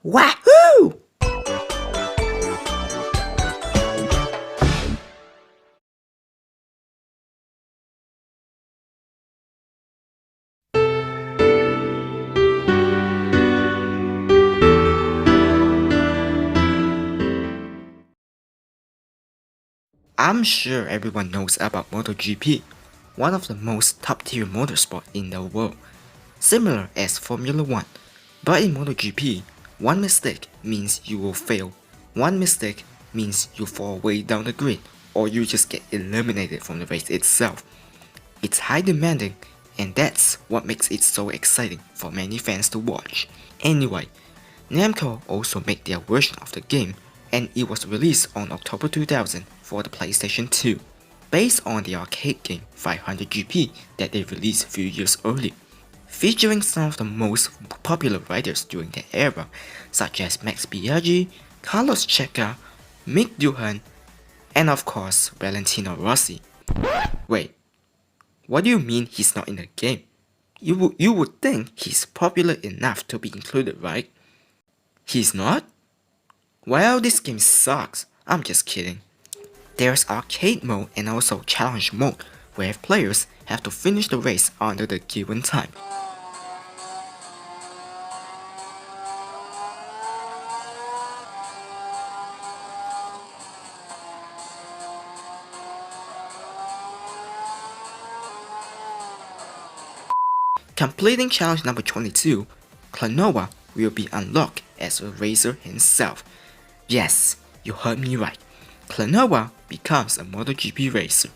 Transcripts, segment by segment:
Wahoo! I'm sure everyone knows about MotoGP, one of the most top-tier motorsport in the world, similar as Formula 1. But in MotoGP, one mistake means you will fail. One mistake means you fall way down the grid, or you just get eliminated from the race itself. It's high demanding, and that's what makes it so exciting for many fans to watch. Anyway, Namco also made their version of the game, and it was released on October 2000 for the PlayStation 2, based on the arcade game 500GP that they released a few years earlier, featuring some of the most popular riders during that era, such as Max Biaggi, Carlos Checa, Mick Doohan, and of course Valentino Rossi. Wait, what do you mean he's not in the game? You would think he's popular enough to be included, right? He's not? Well, this game sucks. I'm just kidding. There's arcade mode and also challenge mode, where players have to finish the race under the given time. Completing challenge number 22, Klonoa will be unlocked as a racer himself. Yes, you heard me right. Klonoa becomes a MotoGP racer.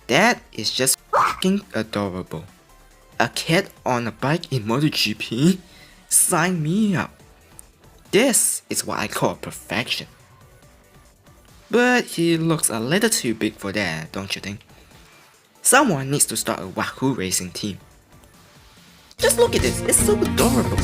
That is just fucking adorable. A cat on a bike in MotoGP? Sign me up. This is what I call perfection. But he looks a little too big for that, don't you think? Someone needs to start a Wahoo racing team. Just look at this, it's so adorable.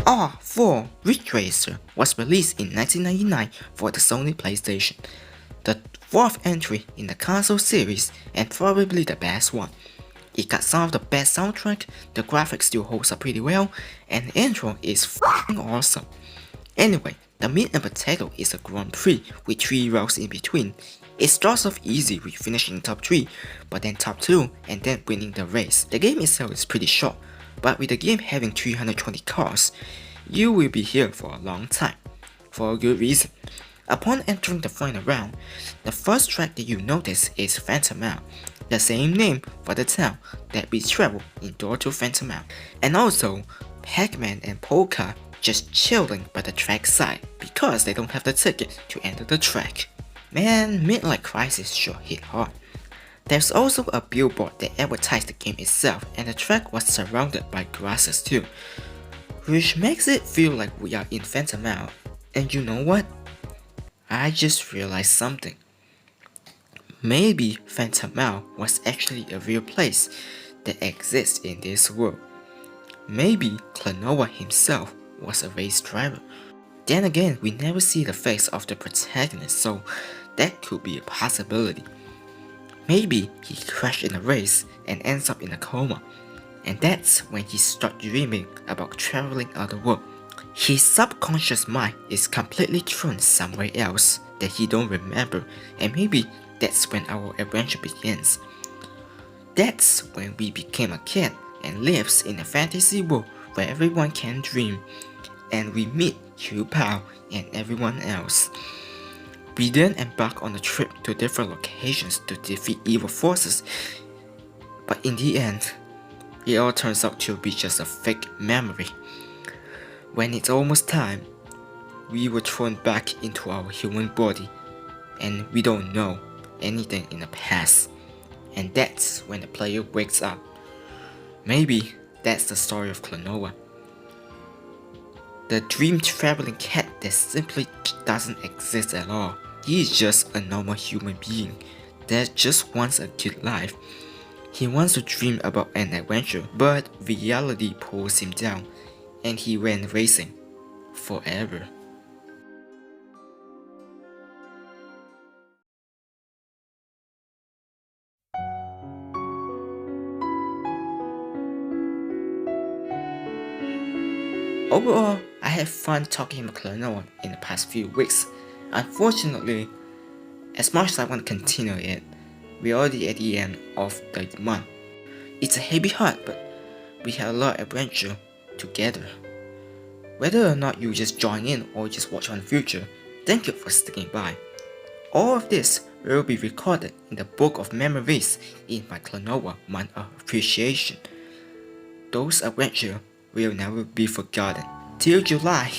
R4 Ridge Racer was released in 1999 for the Sony PlayStation, the fourth entry in the console series and probably the best one. It got some of the best soundtrack, the graphics still holds up pretty well, and the intro is f***ing awesome. Anyway, the meat and potato is a Grand Prix with 3 rounds in between. It starts off easy with finishing top 3, but then top 2 and then winning the race. The game itself is pretty short, but with the game having 320 cars, you will be here for a long time, for a good reason. Upon entering the final round, the first track that you notice is Phantomile, the same name for the town that we travel in door to Phantomile, and also Pac-Man and Polka just chilling by the track side because they don't have the ticket to enter the track. Man, Midlife Crisis sure hit hard. There's also a billboard that advertised the game itself, and the track was surrounded by grasses too. which makes it feel like we are in Phantomile. And you know what? I just realized something. Maybe Phantomile was actually a real place that exists in this world. Maybe Klonoa himself was a race driver. Then again, we never see the face of the protagonist, so that could be a possibility. Maybe he crashed in a race and ends up in a coma, and that's when he starts dreaming about traveling other world. His subconscious mind is completely thrown somewhere else that he don't remember, and maybe that's when our adventure begins. That's when we became a kid and lives in a fantasy world where everyone can dream, and we meet Hugh Pao and everyone else. We then embark on a trip to different locations to defeat evil forces, but in the end, it all turns out to be just a fake memory. When it's almost time, we were thrown back into our human body, and we don't know anything in the past. And that's when the player wakes up. Maybe that's the story of Klonoa. The dream traveling cat that simply doesn't exist at all. He is just a normal human being that just wants a good life. He wants to dream about an adventure, but reality pulls him down and he went racing forever. Overall, I had fun talking about Klonoa in the past few weeks. Unfortunately, as much as I want to continue it, we're already at the end of the month. It's a heavy heart, but we had a lot of adventure together. Whether or not you just join in or just watch on the future, thank you for sticking by. All of this will be recorded in the book of memories in my Klonoa Month of Appreciation. Those adventures will never be forgotten. Till July,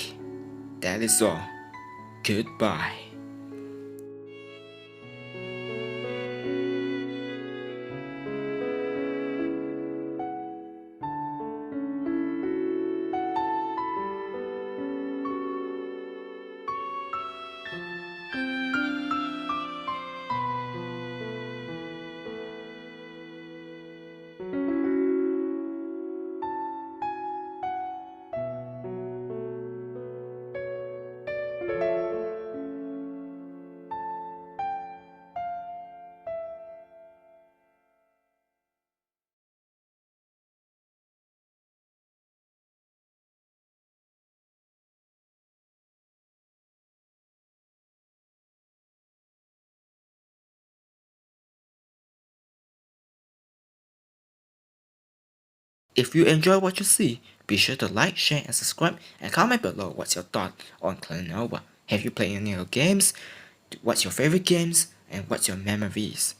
that is all. Goodbye. If you enjoy what you see, be sure to like, share, and subscribe, and comment below what's your thought on Klonoa. Have you played any of the games? What's your favorite games? And what's your memories?